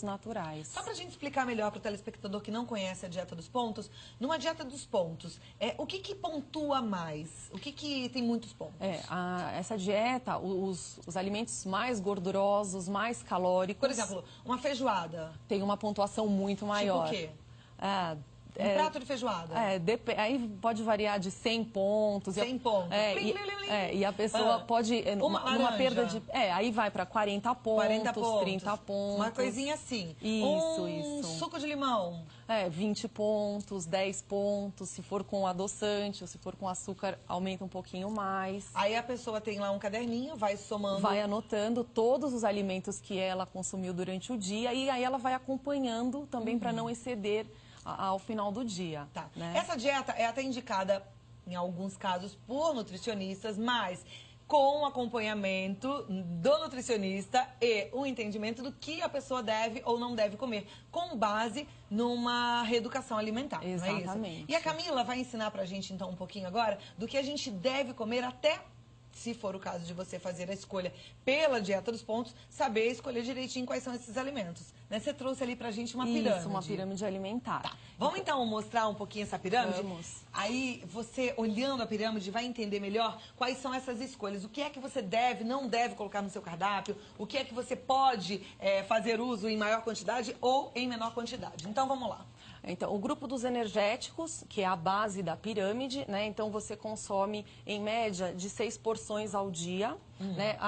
naturais. Só pra gente explicar melhor para o telespectador que não conhece a dieta dos pontos, numa dieta dos pontos, o que que pontua mais? O que que tem muitos pontos? Essa dieta, os alimentos mais gordurosos, mais calóricos... Por exemplo, uma feijoada. Tem uma pontuação muito maior. Tipo o quê? Um prato de feijoada? Aí pode variar de 100 pontos. 100 pontos. E a pessoa pode... Numa perda de... aí vai para 40 pontos, 30 pontos. Uma coisinha assim. Isso. Um suco de limão. 20 pontos, 10 pontos. Se for com adoçante ou se for com açúcar, aumenta um pouquinho mais. Aí a pessoa tem lá um caderninho, vai somando. Vai anotando todos os alimentos que ela consumiu durante o dia e aí ela vai acompanhando também para não exceder ao final do dia. Tá. Né? Essa dieta é até indicada, em alguns casos, por nutricionistas, mas com acompanhamento do nutricionista e o entendimento do que a pessoa deve ou não deve comer, com base numa reeducação alimentar. Exatamente. Não é isso? E a Camila vai ensinar pra gente, então, um pouquinho agora do que a gente deve comer até, se for o caso de você fazer a escolha pela dieta dos pontos, saber escolher direitinho quais são esses alimentos. Né? Você trouxe ali pra gente uma pirâmide. Isso, uma pirâmide alimentar. Tá. Vamos então mostrar um pouquinho essa pirâmide? Vamos. Aí você, olhando a pirâmide, vai entender melhor quais são essas escolhas. O que é que você deve, não deve colocar no seu cardápio, o que é que você pode fazer uso em maior quantidade ou em menor quantidade. Então vamos lá. Então, o grupo dos energéticos, que é a base da pirâmide, né? Então, você consome, em média, de 6 porções ao dia. Né?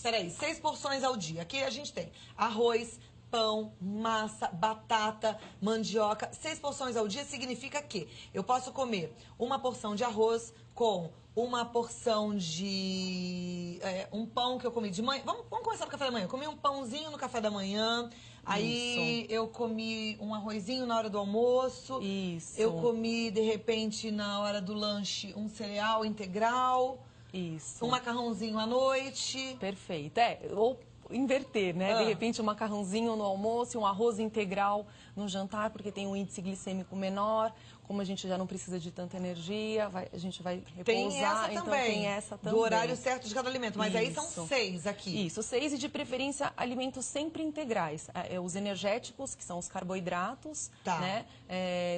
Peraí, 6 porções ao dia. Aqui a gente tem arroz, pão, massa, batata, mandioca. 6 porções ao dia significa que eu posso comer uma porção de arroz com uma porção de... um pão que eu comi de manhã. Vamos começar no café da manhã. Eu comi um pãozinho no café da manhã. Aí eu comi um arrozinho na hora do almoço. Isso. Eu comi, de repente, na hora do lanche, um cereal integral. Isso. Um macarrãozinho à noite. Perfeito. Ou inverter, né? De repente, um macarrãozinho no almoço e um arroz integral no jantar, porque tem um índice glicêmico menor. Como a gente já não precisa de tanta energia, a gente vai repousar. Tem essa também. Do horário certo de cada alimento. Mas aí são 6 aqui. Isso, 6 e de preferência alimentos sempre integrais. Os energéticos, que são os carboidratos, né?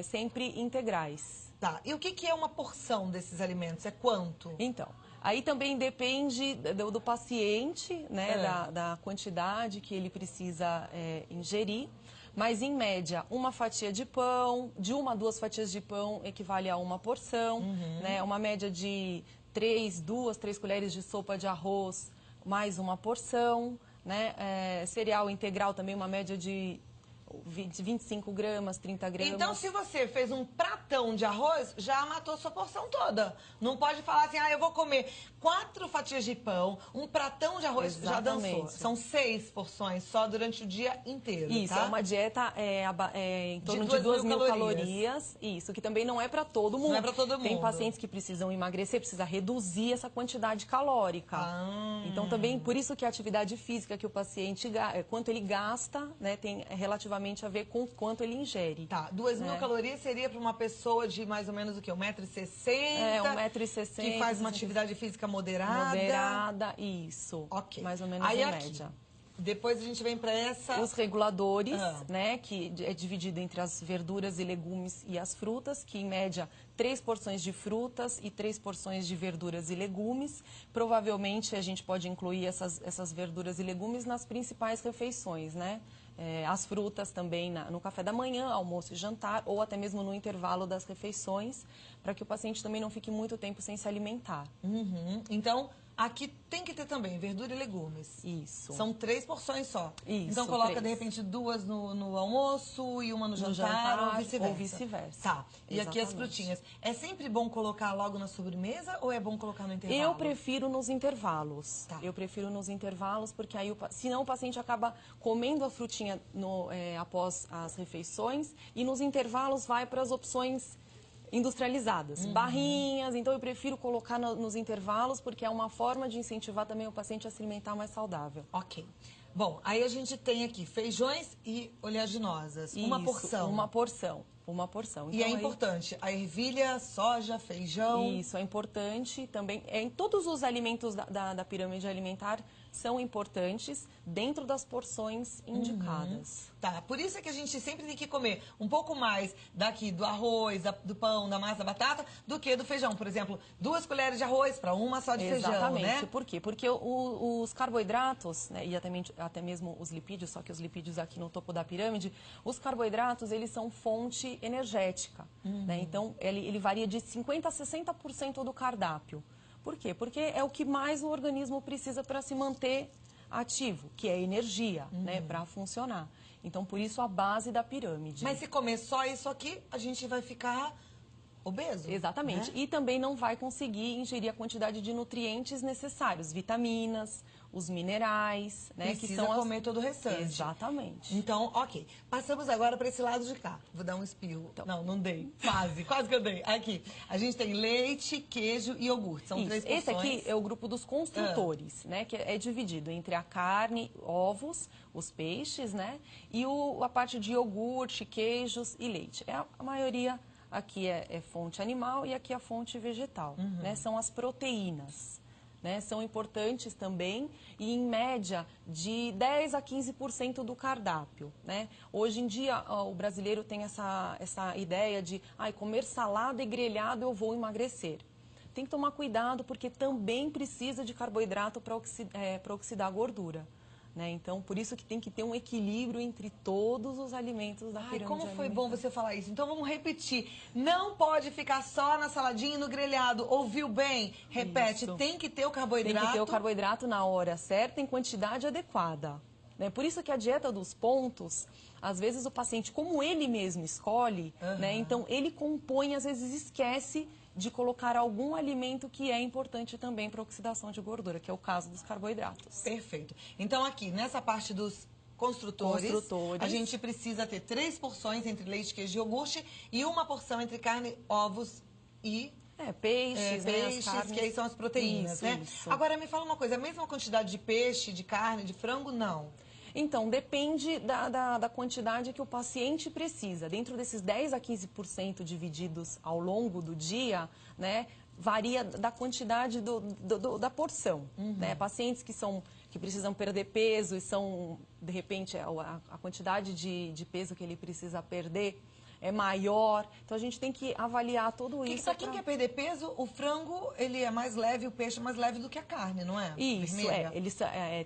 Sempre integrais. Tá. E o que é uma porção desses alimentos? É quanto? Então, aí também depende do paciente, né? Da quantidade que ele precisa ingerir. Mas, em média, uma fatia de pão, de 1 a 2 fatias de pão equivale a uma porção. Né? Uma média de 2, 3 colheres de sopa de arroz, mais uma porção. Né? Cereal integral também, uma média de 25 gramas, 30 gramas. Então, se você fez um pratão de arroz, já matou sua porção toda. Não pode falar assim, eu vou comer 4 fatias de pão, um pratão de arroz, já dançou. São 6 porções só durante o dia inteiro, Isso, tá? é uma dieta em torno de 2.000 calorias. Isso, que também não é para todo mundo. Não é para todo mundo. Tem pacientes que precisam emagrecer, precisa reduzir essa quantidade calórica. Então, também, por isso que a atividade física que o paciente, quanto ele gasta, né, tem relativamente a ver com quanto ele ingere. Tá, 2.000 calorias seria para uma pessoa de mais ou menos o quê? 1,60 m? 1,60 m. Que faz uma atividade física moderada. Moderada, isso. Ok. Mais ou menos aí, em aqui, média. Depois a gente vem para essa... Os reguladores, né, que é dividido entre as verduras e legumes e as frutas, que em média 3 porções de frutas e 3 porções de verduras e legumes. Provavelmente a gente pode incluir essas verduras e legumes nas principais refeições, né? As frutas também no café da manhã, almoço e jantar, ou até mesmo no intervalo das refeições, para que o paciente também não fique muito tempo sem se alimentar. Então, aqui tem que ter também verdura e legumes. Isso. São 3 porções só. Isso, então, coloca, 3. de repente, 2 no almoço e uma no jantar ou vice-versa. Tá. E aqui as frutinhas. É sempre bom colocar logo na sobremesa ou é bom colocar no intervalo? Eu prefiro nos intervalos. Tá. Eu prefiro nos intervalos, porque aí, senão o paciente acaba comendo a frutinha após as refeições e nos intervalos vai para as opções industrializadas, barrinhas. Então eu prefiro colocar nos intervalos, porque é uma forma de incentivar também o paciente a se alimentar mais saudável. Ok. Bom, aí a gente tem aqui feijões e oleaginosas. Isso, uma porção. Uma porção. Uma porção. Então, e é importante, a ervilha, soja, feijão... Isso, é importante também. Em todos os alimentos da pirâmide alimentar, são importantes dentro das porções indicadas. Tá, por isso é que a gente sempre tem que comer um pouco mais daqui do arroz, do pão, da massa, da batata, do que do feijão. Por exemplo, 2 colheres de arroz para uma só de feijão, Exatamente. né? Por quê? Porque os carboidratos, né, e até mesmo os lipídios, só que os lipídios aqui no topo da pirâmide, os carboidratos, eles são fonte energética. Né? Então, ele varia de 50% a 60% do cardápio. Por quê? Porque é o que mais o organismo precisa para se manter ativo, que é energia, né, para funcionar. Então, por isso, a base da pirâmide. Mas se comer só isso aqui, a gente vai ficar obeso. Exatamente. Né? E também não vai conseguir ingerir a quantidade de nutrientes necessários, vitaminas, os minerais, né? Precisa que são comer todo o restante. Exatamente. Então, ok. Passamos agora para esse lado de cá. Vou dar um espirro. Então. Não dei. Quase que eu dei. Aqui. A gente tem leite, queijo e iogurte. São 3 porções. Esse aqui é o grupo dos construtores, né? Que é dividido entre a carne, ovos, os peixes, né? E a parte de iogurte, queijos e leite. A maioria aqui é fonte animal e aqui é a fonte vegetal, né? São as proteínas. Né, são importantes também e, em média, de 10% a 15% do cardápio. Né? Hoje em dia, o brasileiro tem essa ideia de comer salada e grelhado eu vou emagrecer. Tem que tomar cuidado porque também precisa de carboidrato para oxidar a gordura. Né? Então, por isso que tem que ter um equilíbrio entre todos os alimentos da pirâmide como foi alimentar. bom você falar isso. Então, vamos repetir. Não pode ficar só na saladinha e no grelhado. Ouviu bem? Repete. Isso. Tem que ter o carboidrato. Tem que ter o carboidrato na hora certa, em quantidade adequada. Né? Por isso que a dieta dos pontos, às vezes o paciente, como ele mesmo escolhe, né? Então ele compõe, às vezes esquece de colocar algum alimento que é importante também para a oxidação de gordura, que é o caso dos carboidratos. Perfeito. Então, aqui, nessa parte dos construtores, a gente precisa ter 3 porções entre leite, queijo e iogurte e 1 porção entre carne, ovos e... Peixes, peixes, né, as carnes. que aí são as proteínas, né? Isso. Agora, me fala uma coisa, a mesma quantidade de peixe, de carne, de frango, não? Então, depende da quantidade que o paciente precisa. Dentro desses 10% a 15% divididos ao longo do dia, né, varia da quantidade da porção. Né? Pacientes que precisam perder peso e são, de repente, a quantidade de peso que ele precisa perder é maior. Então, a gente tem que avaliar tudo isso. Para quem quer perder peso, o frango ele é mais leve, o peixe é mais leve do que a carne, não é? Isso, eles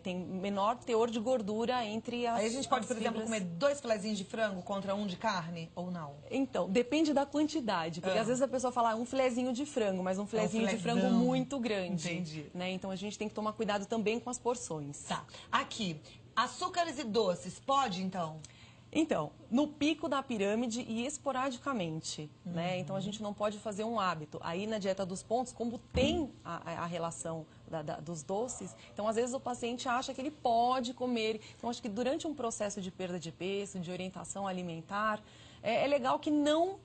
têm menor teor de gordura entre as... Aí a gente pode, por exemplo, fibras. comer 2 filezinhos de frango contra 1 de carne ou não? Então, depende da quantidade, porque às vezes a pessoa fala um filezinho de frango, mas um filezinho de frango muito grande. Entendi. Né? Então, a gente tem que tomar cuidado também com as porções. Tá. Aqui, açúcares e doces, pode então? Então, no pico da pirâmide e esporadicamente, né? Então, a gente não pode fazer um hábito. Aí, na dieta dos pontos, como tem a relação dos doces, então, às vezes, o paciente acha que ele pode comer. Então, acho que durante um processo de perda de peso, de orientação alimentar, é legal que não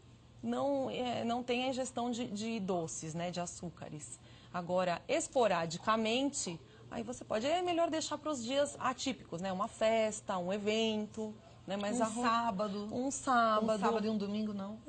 tenha ingestão de doces, né? De açúcares. Agora, esporadicamente, aí você pode... É melhor deixar para os dias atípicos, né? Uma festa, um evento... Né? Mas Um sábado. Um sábado. Um sábado e um domingo, não?